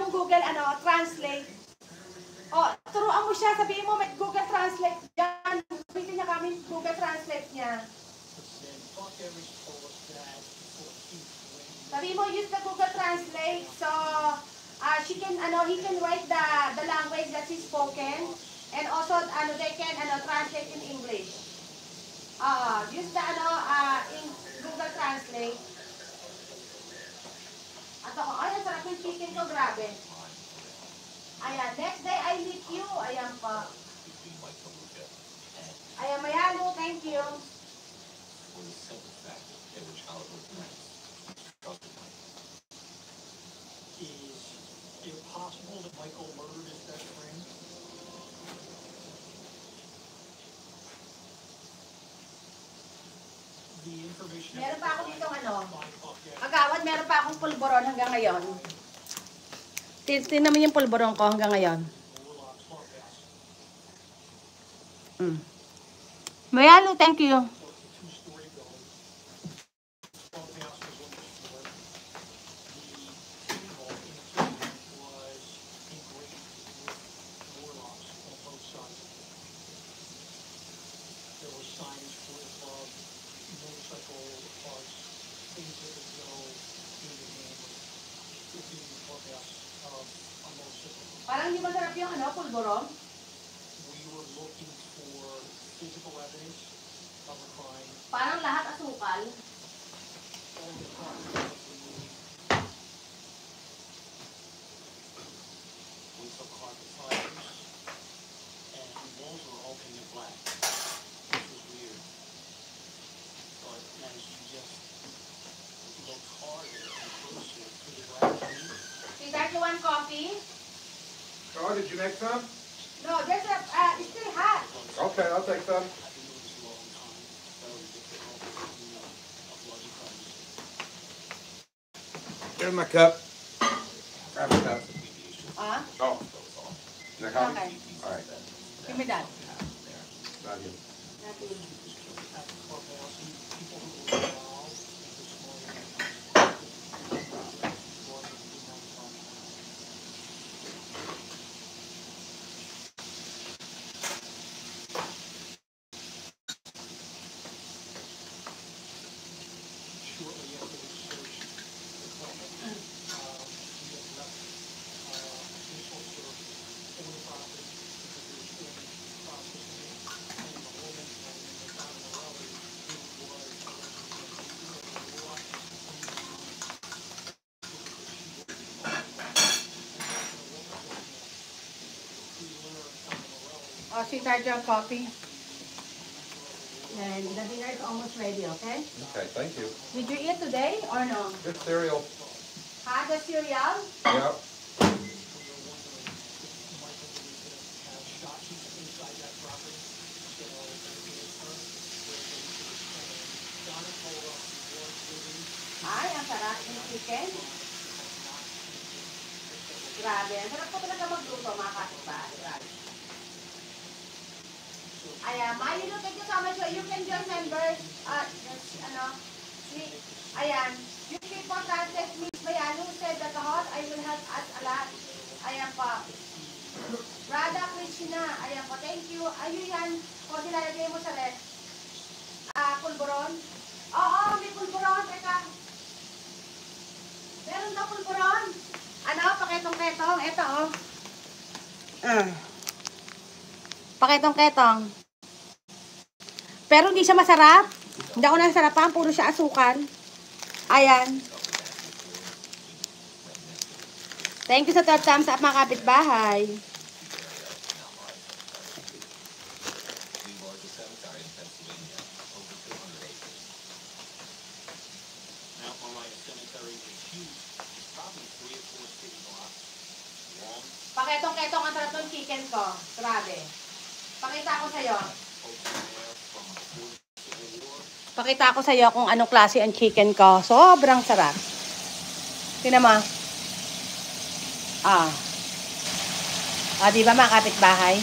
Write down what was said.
yung Google, translate. O, turuan mo siya, sabihin mo, may Google Translate dyan. Sabihin niya kami, Google Translate niya. Sabihin mo, use the Google Translate. So, he can write the language that she's spoken. And also, they can, translate in English. Use the, in Google Translate. At ako, ay, ang sarap yung chicken ko, grabe. Ayan, next day I meet you. Ayan pa. Ayan, Mayalo, thank you. Is it possible that Michael murdered his best friend? Meron pa ako ditong Agawad, meron pa akong pulboron hanggang ngayon. Tingnan mo yung pulboron ko hanggang ngayon. Mayalo, thank you. Parang hindi masarap yung pulboron. Parang lahat asukal. Sweetheart, you want coffee? Oh, did you make some? No, there's it's still hot. Okay, I'll take some. Here's my cup. Grab a cup. Oh. Is that coffee? Okay. All right. Give me that. Not you. Oh, sweetheart, your coffee. And the dinner is almost ready, okay? Okay, thank you. Did you eat today or no? Good cereal. The cereal? Yep. Ay, ang sarap ng chicken. Grabe, ang sarap ko talaga magluto, mga kapitbahay. Grabe. Ayan, Mayalo, thank you so much. You can join members. Ayan, you people contact Miss Mayalo said that I will help us a lot. Ayan pa. Radha Krishna, ayan po, thank you. Ayun yan, kung nilalagay mo sa red. Pulboron. Oo, may pulboron, teka. Meron na pulboron. Paketong-ketong. Ito, oh. Paketong-ketong. Pero hindi siya masarap. Hindi ako nasarapan. Puro siya asukal. Ayan. Thank you sa 12 thumbs up, mga kapitbahay. Paketong-ketong ang sarap ng chicken ko. Grabe. Pakita ko sa'yo. Pakita ko sa'yo kung anong klase ang chicken ko. Sobrang sarap. Tingnan mo. Di ba mga kapitbahay?